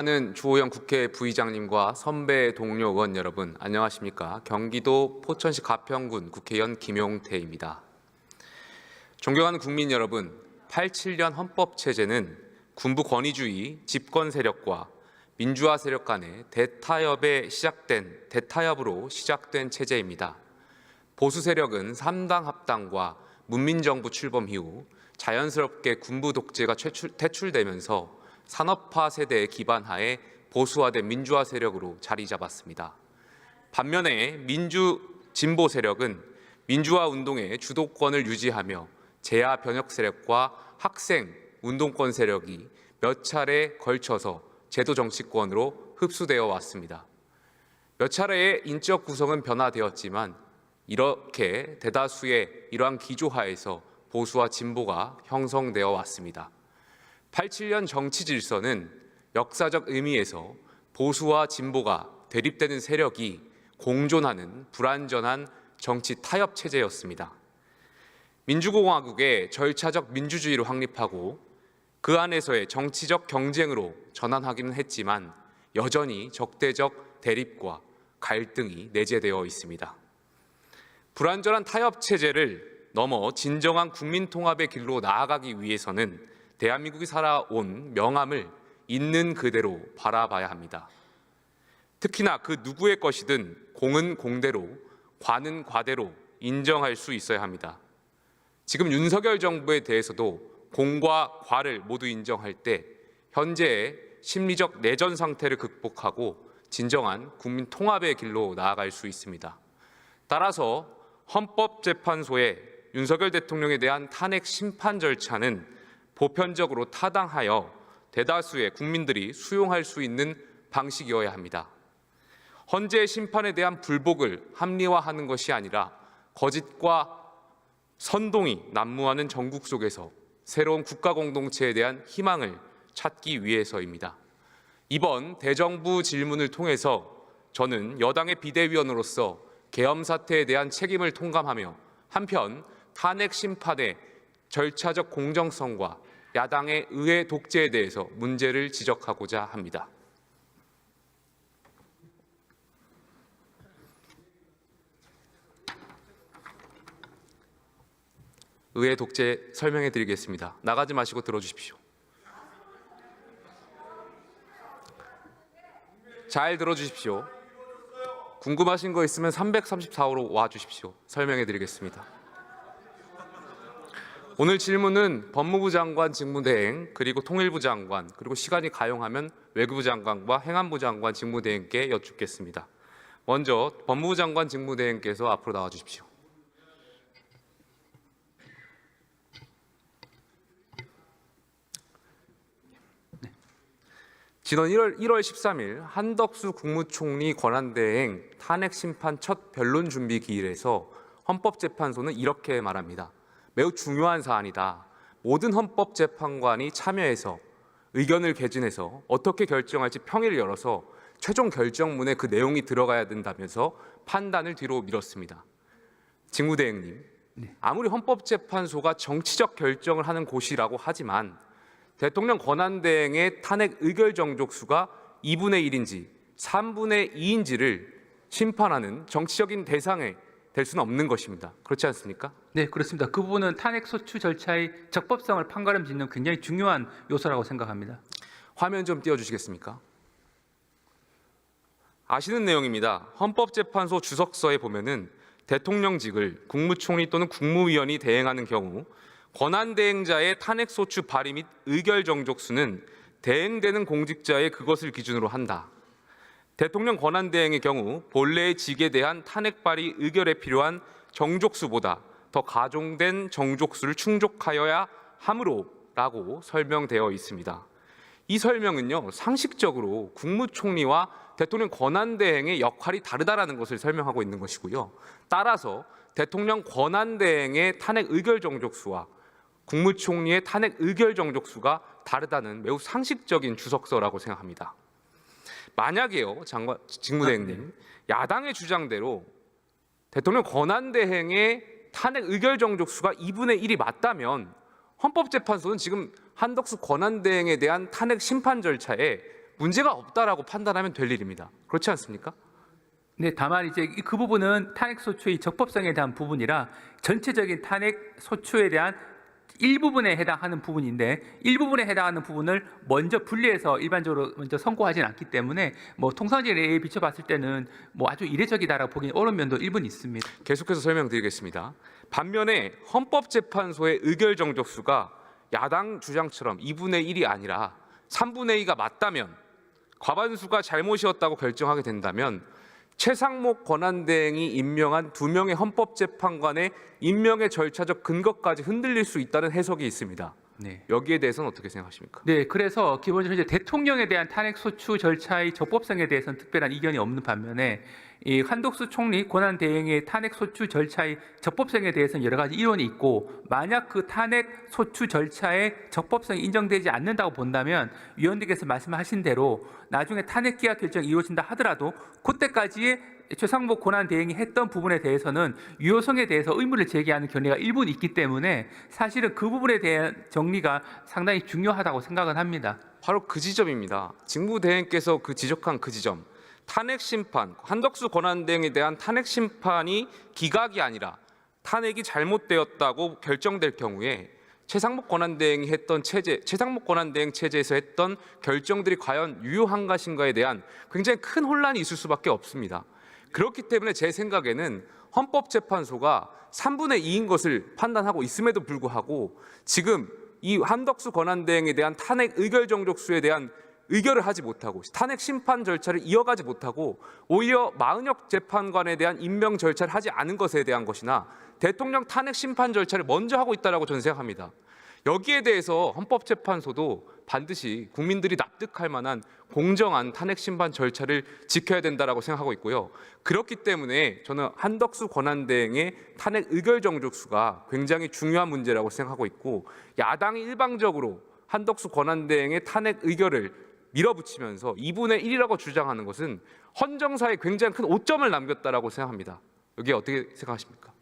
하는 주호영 국회 부의장님과 선배 동료 의원 여러분 안녕하십니까? 경기도 포천시 가평군 국회의원 김용태입니다. 존경하는 국민 여러분, 87년 헌법체제는 군부 권위주의 집권 세력과 민주화 세력 간의 대타협으로 시작된 체제입니다. 보수 세력은 3당 합당과 문민정부 출범 이후 자연스럽게 군부 독재가 퇴출되면서 산업화 세대의 기반하에 보수화된 민주화 세력으로 자리 잡았습니다. 반면에 진보 세력은 민주화 운동의 주도권을 유지하며 재야 변혁 세력과 학생 운동권 세력이 몇 차례 걸쳐서 제도 정치권으로 흡수되어 왔습니다. 몇 차례의 인적 구성은 변화되었지만 이렇게 대다수의 이러한 기조하에서 보수와 진보가 형성되어 왔습니다. 87년 정치 질서는 역사적 의미에서 보수와 진보가 대립되는 세력이 공존하는 불완전한 정치 타협 체제였습니다. 민주공화국의 절차적 민주주의를 확립하고 그 안에서의 정치적 경쟁으로 전환하기는 했지만 여전히 적대적 대립과 갈등이 내재되어 있습니다. 불완전한 타협 체제를 넘어 진정한 국민 통합의 길로 나아가기 위해서는 대한민국이 살아온 명암을 있는 그대로 바라봐야 합니다. 특히나 그 누구의 것이든 공은 공대로, 과는 과대로 인정할 수 있어야 합니다. 지금 윤석열 정부에 대해서도 공과 과를 모두 인정할 때 현재의 심리적 내전 상태를 극복하고 진정한 국민 통합의 길로 나아갈 수 있습니다. 따라서 헌법재판소의 윤석열 대통령에 대한 탄핵 심판 절차는 보편적으로 타당하여 대다수의 국민들이 수용할 수 있는 방식이어야 합니다. 헌재 심판에 대한 불복을 합리화하는 것이 아니라 거짓과 선동이 난무하는 전국 속에서 새로운 국가 공동체에 대한 희망을 찾기 위해서입니다. 이번 대정부 질문을 통해서 저는 여당의 비대위원으로서 계엄 사태에 대한 책임을 통감하며 한편 탄핵 심판의 절차적 공정성과 야당의 의회 독재에 대해서 문제를 지적하고자 합니다. 의회 독재 설명해 드리겠습니다. 나가지 마시고 들어주십시오. 잘 들어주십시오. 궁금하신 거 있으면 334호로 와주십시오. 설명해 드리겠습니다. 오늘 질문은 법무부 장관 직무대행, 그리고 통일부 장관, 그리고 시간이 가용하면 외교부 장관과 행안부 장관 직무대행께 여쭙겠습니다. 먼저 법무부 장관 직무대행께서 앞으로 나와 주십시오. 지난 1월 13일 한덕수 국무총리 권한대행 탄핵 심판 첫 변론 준비 기일에서 헌법재판소는 이렇게 말합니다. 매우 중요한 사안이다. 모든 헌법재판관이 참여해서 의견을 개진해서 어떻게 결정할지 평의를 열어서 최종 결정문에 그 내용이 들어가야 된다면서 판단을 뒤로 미뤘습니다. 직무대행님, 아무리 헌법재판소가 정치적 결정을 하는 곳이라고 하지만 대통령 권한대행의 탄핵 의결 정족수가 2분의 1인지 3분의 2인지를 심판하는 정치적인 대상에 될 수는 없는 것입니다. 그렇지 않습니까? 네, 그렇습니다. 그 부분은 탄핵 소추 절차의 적법성을 판가름짓는 굉장히 중요한 요소라고 생각합니다. 화면 좀 띄워주시겠습니까? 아시는 내용입니다. 헌법재판소 주석서에 보면은 대통령직을 국무총리 또는 국무위원이 대행하는 경우 권한대행자의 탄핵소추 발의 및 의결 정족수는 대행되는 공직자의 그것을 기준으로 한다. 대통령 권한대행의 경우 본래의 직에 대한 탄핵 발의 의결에 필요한 정족수보다 더 가중된 정족수를 충족하여야 하므로라고 설명되어 있습니다. 이 설명은요, 상식적으로 국무총리와 대통령 권한대행의 역할이 다르다라는 것을 설명하고 있는 것이고요. 따라서 대통령 권한대행의 탄핵 의결 정족수와 국무총리의 탄핵 의결 정족수가 다르다는 매우 상식적인 주석서라고 생각합니다. 만약에요, 직무대행님, 야당의 주장대로 대통령 권한대행의 탄핵 의결 정족수가 2분의 1이 맞다면 헌법재판소는 지금 한덕수 권한대행에 대한 탄핵 심판 절차에 문제가 없다라고 판단하면 될 일입니다. 그렇지 않습니까? 네, 다만 이제 그 부분은 탄핵 소추의 적법성에 대한 부분이라 전체적인 탄핵 소추에 대한 일부분에 해당하는 부분인데 일부분에 해당하는 부분을 먼저 분리해서 일반적으로 먼저 선고하지는 않기 때문에 뭐 통상적인 예에 비춰봤을 때는 뭐 아주 이례적이다라고 보기는 어려운 면도 일부는 있습니다. 계속해서 설명드리겠습니다. 반면에 헌법재판소의 의결 정족수가 야당 주장처럼 2분의 1이 아니라 3분의 2가 맞다면, 과반수가 잘못이었다고 결정하게 된다면 최상목 권한대행이 임명한 2명의 헌법재판관의 임명의 절차적 근거까지 흔들릴 수 있다는 해석이 있습니다. 네. 여기에 대해서는 어떻게 생각하십니까? 네, 그래서 기본적으로 이제 대통령에 대한 탄핵 소추 절차의 적법성에 대해서는 특별한 이견이 없는 반면에 이 한덕수 총리 권한 대행의 탄핵 소추 절차의 적법성에 대해서는 여러 가지 이론이 있고, 만약 그 탄핵 소추 절차의 적법성이 인정되지 않는다고 본다면 위원님께서 말씀하신 대로 나중에 탄핵 기각 결정이 이루어진다 하더라도 그때까지의 최상목 권한 대행이 했던 부분에 대해서는 유효성에 대해서 의문을 제기하는 견해가 일부는 있기 때문에 사실은 그 부분에 대한 정리가 상당히 중요하다고 생각은 합니다. 바로 그 지점입니다. 직무대행께서 지적한 그 지점, 탄핵 심판, 한덕수 권한대행에 대한 탄핵 심판이 기각이 아니라 탄핵이 잘못되었다고 결정될 경우에 최상목 권한대행이 했던 최상목 권한대행 체제에서 했던 결정들이 과연 유효한 것인가에 대한 굉장히 큰 혼란이 있을 수밖에 없습니다. 그렇기 때문에 제 생각에는 헌법재판소가 3분의 2인 것을 판단하고 있음에도 불구하고 지금 이 한덕수 권한대행에 대한 탄핵 의결 정족수에 대한 의결을 하지 못하고 탄핵 심판 절차를 이어가지 못하고 오히려 마은혁 재판관에 대한 임명 절차를 하지 않은 것에 대한 것이나 대통령 탄핵 심판 절차를 먼저 하고 있다고 저는 생각합니다. 여기에 대해서 헌법재판소도 반드시 국민들이 납득할 만한 공정한 탄핵 심판 절차를 지켜야 된다고 생각하고 있고요. 그렇기 때문에 저는 한덕수 권한대행의 탄핵 의결 정족수가 굉장히 중요한 문제라고 생각하고 있고, 야당이 일방적으로 한덕수 권한대행의 탄핵 의결을 밀어붙이면서 2분의 1이라고 주장하는 것은 헌정사에 굉장히 큰 오점을 남겼다고 생각합니다. 여기에 어떻게 생각하십니까?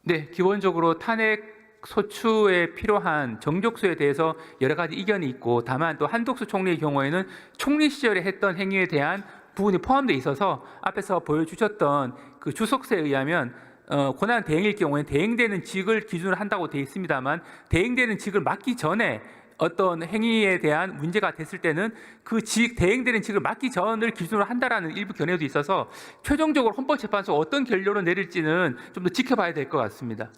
네, 기본적으로 탄핵 소추에 필요한 정족수에 대해서 여러 가지 이견이 있고, 다만 또 한덕수 총리의 경우에는 총리 시절에 했던 행위에 대한 부분이 포함되어 있어서 앞에서 보여주셨던 그 주석서에 의하면 권한 대행일 경우에는 대행되는 직을 기준으로 한다고 되어 있습니다만, 대행되는 직을 맡기 전에 어떤 행위에 대한 문제가 됐을 때는 그 대행되는 직을 맡기 전을 기준으로 한다라는 일부 견해도 있어서 최종적으로 헌법재판소가 어떤 결론을 내릴지는 좀 더 지켜봐야 될 것 같습니다.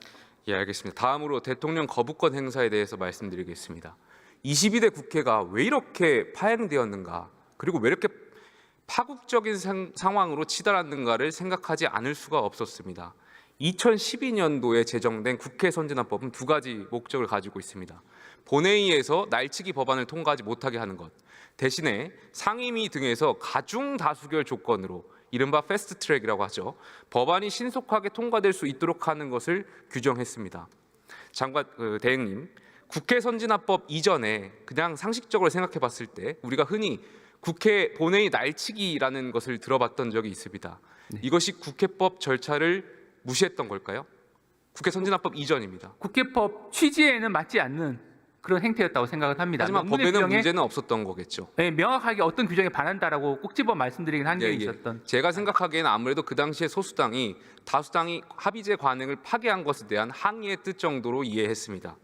예, 알겠습니다. 다음으로 대통령 거부권 행사에 대해서 말씀드리겠습니다. 22대 국회가 왜 이렇게 파행되었는가, 그리고 왜 이렇게 파국적인 상황으로 치달았는가를 생각하지 않을 수가 없었습니다. 2012년도에 제정된 국회 선진화법은 두 가지 목적을 가지고 있습니다. 본회의에서 날치기 법안을 통과하지 못하게 하는 것, 대신에 상임위 등에서 가중 다수결 조건으로 이른바 패스트트랙이라고 하죠. 법안이 신속하게 통과될 수 있도록 하는 것을 규정했습니다. 대행님, 국회 선진화법 이전에 그냥 상식적으로 생각해 봤을 때 우리가 흔히 국회 본회의 날치기라는 것을 들어봤던 적이 있습니다. 네. 이것이 국회법 절차를 무시했던 걸까요? 국회 선진화법 이전입니다. 국회법 취지에는 맞지 않는 그런 행태였다고 생각을 합니다. 하지만 법에는 문제는 없었던 거겠죠. 네, 명확하게 어떤 규정에 반한다라고 꼭 집어 말씀드리긴 한 게 있었던. 제가 생각하기에는 아무래도 그 당시에 소수당이 다수당이 합의제 관행을 파기한 것에 대한 항의의 뜻 정도로 이해했습니다.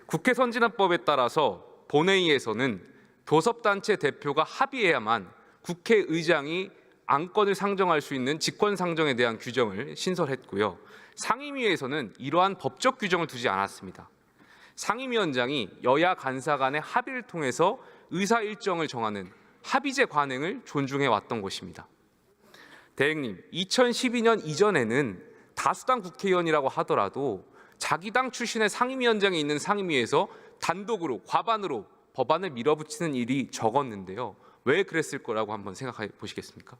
국회 선진화법에 따라서 본회의에서는 교섭단체 대표가 합의해야만 국회의장이 안건을 상정할 수 있는 직권상정에 대한 규정을 신설했고요. 상임위에서는 이러한 법적 규정을 두지 않았습니다. 상임위원장이 여야 간사 간의 합의를 통해서 의사 일정을 정하는 합의제 관행을 존중해 왔던 것입니다. 대행님, 2012년 이전에는 다수당 국회의원이라고 하더라도 자기 당 출신의 상임위원장이 있는 상임위에서 단독으로 과반으로 법안을 밀어붙이는 일이 적었는데요. 왜 그랬을 거라고 한번 생각해 보시겠습니까?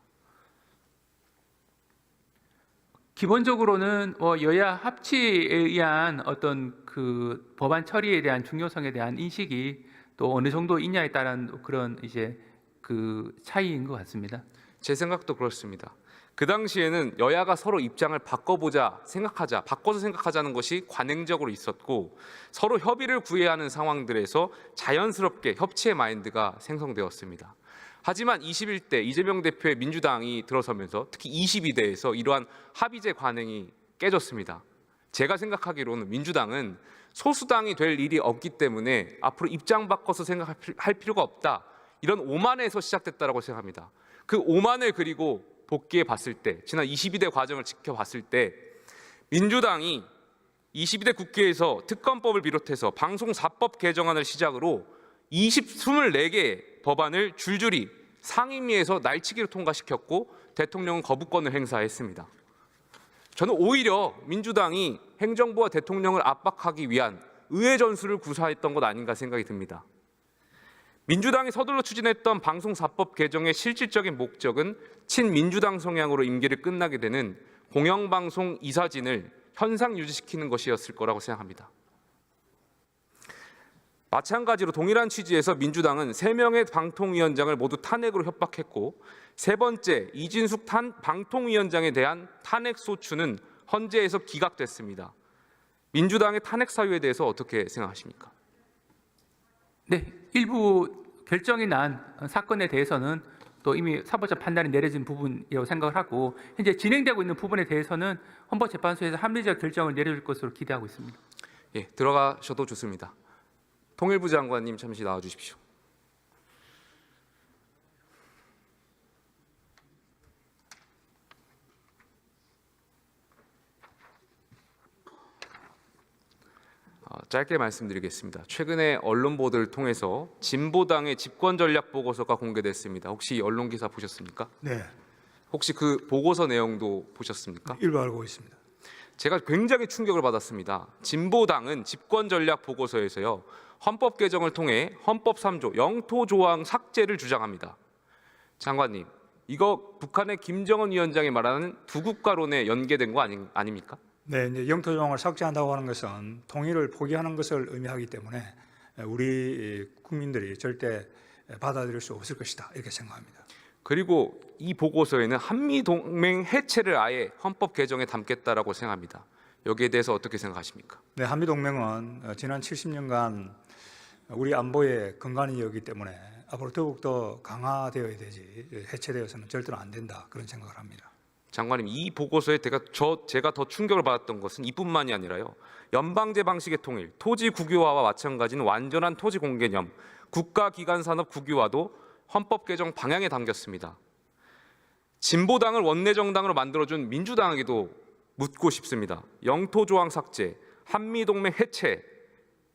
기본적으로는 여야 합치에 의한 어떤 그 법안 처리에 대한 중요성에 대한 인식이 또 어느 정도 있냐에 따른 그런 이제 그 차이인 것 같습니다. 제 생각도 그렇습니다. 그 당시에는 여야가 서로 입장을 바꿔서 생각하자는 것이 관행적으로 있었고, 서로 협의를 구해야 하는 상황들에서 자연스럽게 협치의 마인드가 생성되었습니다. 하지만 21대 이재명 대표의 민주당이 들어서면서 특히 22대에서 이러한 합의제 관행이 깨졌습니다. 제가 생각하기로는 민주당은 소수당이 될 일이 없기 때문에 앞으로 입장 바꿔서 생각할 필요가 없다. 이런 오만에서 시작됐다고 생각합니다. 그 오만을 그리고 복귀해 봤을 때, 지난 22대 과정을 지켜봤을 때 민주당이 22대 국회에서 특검법을 비롯해서 방송사법 개정안을 시작으로 24개의 법안을 줄줄이 상임위에서 날치기로 통과시켰고 대통령은 거부권을 행사했습니다. 저는 오히려 민주당이 행정부와 대통령을 압박하기 위한 의회 전술을 구사했던 것 아닌가 생각이 듭니다. 민주당이 서둘러 추진했던 방송사법 개정의 실질적인 목적은 친민주당 성향으로 임기를 끝나게 되는 공영방송 이사진을 현상 유지시키는 것이었을 거라고 생각합니다. 마찬가지로 동일한 취지에서 민주당은 3명의 방통위원장을 모두 탄핵으로 협박했고 세 번째 이진숙 방통위원장에 대한 탄핵 소추는 헌재에서 기각됐습니다. 민주당의 탄핵 사유에 대해서 어떻게 생각하십니까? 네, 일부 결정이 난 사건에 대해서는 또 이미 사법적 판단이 내려진 부분이라고 생각을 하고 현재 진행되고 있는 부분에 대해서는 헌법재판소에서 합리적 결정을 내려줄 것으로 기대하고 있습니다. 예, 들어가셔도 좋습니다. 통일부 장관님 잠시 나와 주십시오. 짧게 말씀드리겠습니다. 최근에 언론 보도를 통해서 진보당의 집권 전략 보고서가 공개됐습니다. 혹시 언론 기사 보셨습니까? 네, 혹시 그 보고서 내용도 보셨습니까? 일부 알고 있습니다. 제가 굉장히 충격을 받았습니다. 진보당은 집권 전략 보고서에서요. 헌법 개정을 통해 헌법 3조 영토 조항 삭제를 주장합니다. 장관님, 이거 북한의 김정은 위원장이 말하는 두 국가론에 연계된 거 아닙니까? 네, 이제 영토 조항을 삭제한다고 하는 것은 통일을 포기하는 것을 의미하기 때문에 우리 국민들이 절대 받아들일 수 없을 것이다 이렇게 생각합니다. 그리고 이 보고서에는 한미 동맹 해체를 아예 헌법 개정에 담겠다라고 생각합니다. 여기에 대해서 어떻게 생각하십니까? 네, 한미 동맹은 지난 70년간 우리 안보의 근간이었기 때문에 앞으로 더욱 더 강화되어야 되지 해체되어서는 절대로 안 된다 그런 생각을 합니다. 장관님, 이 보고서에 제가 더 충격을 받았던 것은 이뿐만이 아니라요. 연방제 방식의 통일, 토지 국유화와 마찬가지인 완전한 토지 공개념, 국가기관산업 국유화도 헌법 개정 방향에 담겼습니다. 진보당을 원내정당으로 만들어준 민주당에게도 묻고 싶습니다. 영토 조항 삭제, 한미 동맹 해체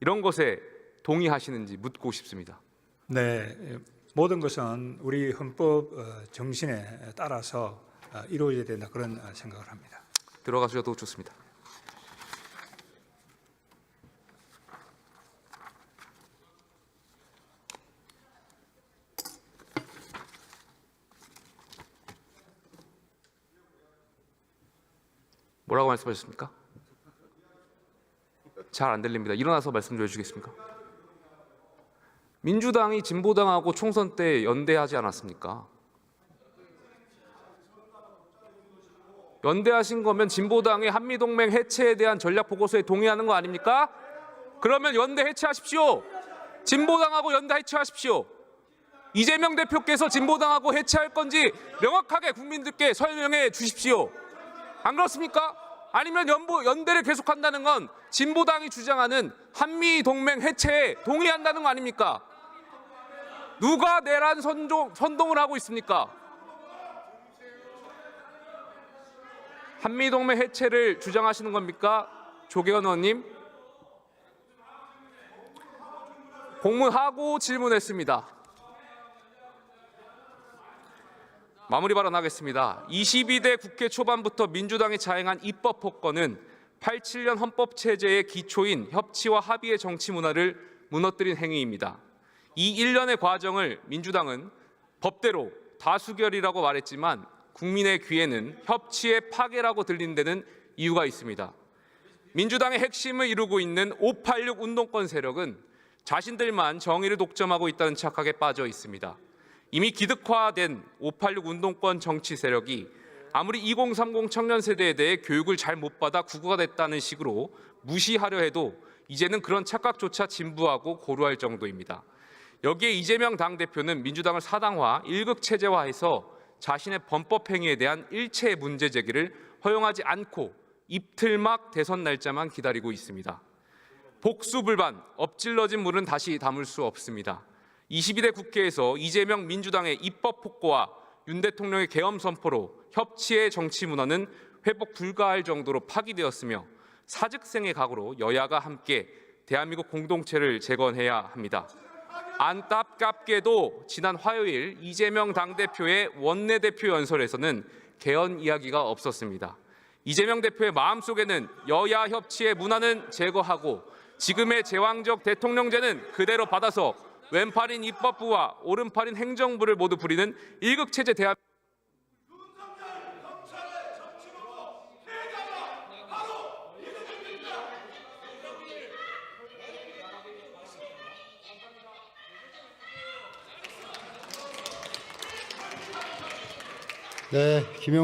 이런 것에 동의하시는지 묻고 싶습니다. 네, 모든 것은 우리 헌법 정신에 따라서 이루어져야 된다 그런 생각을 합니다. 들어가셔도 좋습니다. 뭐라고 말씀하셨습니까? 잘 안 들립니다. 일어나서 말씀 좀 해주시겠습니까? 민주당이 진보당하고 총선 때 연대하지 않았습니까? 연대하신 거면 진보당의 한미동맹 해체에 대한 전략 보고서에 동의하는 거 아닙니까? 그러면 연대 해체하십시오. 진보당하고 연대 해체하십시오. 이재명 대표께서 진보당하고 해체할 건지 명확하게 국민들께 설명해 주십시오. 안 그렇습니까? 아니면 연대를 계속한다는 건 진보당이 주장하는 한미동맹 해체에 동의한다는 거 아닙니까? 누가 내란 선동을 하고 있습니까? 한미동맹 해체를 주장하시는 겁니까? 조계현 의원님. 공문하고 질문했습니다. 마무리 발언하겠습니다. 22대 국회 초반부터 민주당이 자행한 입법 폭거는 87년 헌법체제의 기초인 협치와 합의의 정치 문화를 무너뜨린 행위입니다. 이 1년의 과정을 민주당은 법대로 다수결이라고 말했지만 국민의 귀에는 협치의 파괴라고 들린 데는 이유가 있습니다. 민주당의 핵심을 이루고 있는 586 운동권 세력은 자신들만 정의를 독점하고 있다는 착각에 빠져 있습니다. 이미 기득화된 586 운동권 정치 세력이 아무리 2030 청년 세대에 대해 교육을 잘 못 받아 구구가 됐다는 식으로 무시하려 해도 이제는 그런 착각조차 진부하고 고루할 정도입니다. 여기에 이재명 당대표는 민주당을 사당화, 일극 체제화해서 자신의 범법 행위에 대한 일체의 문제 제기를 허용하지 않고 입틀막 대선 날짜만 기다리고 있습니다. 복수불반, 엎질러진 물은 다시 담을 수 없습니다. 22대 국회에서 이재명 민주당의 입법 폭거와 윤 대통령의 계엄 선포로 협치의 정치 문화는 회복 불가할 정도로 파기되었으며 사직생의 각오로 여야가 함께 대한민국 공동체를 재건해야 합니다. 안타깝게도 지난 화요일 이재명 당대표의 원내대표 연설에서는 개헌 이야기가 없었습니다. 이재명 대표의 마음속에는 여야 협치의 문화는 제거하고 지금의 제왕적 대통령제는 그대로 받아서 왼팔인 입법부와 오른팔인 행정부를 모두 부리는 일극체제 대한 네, 김영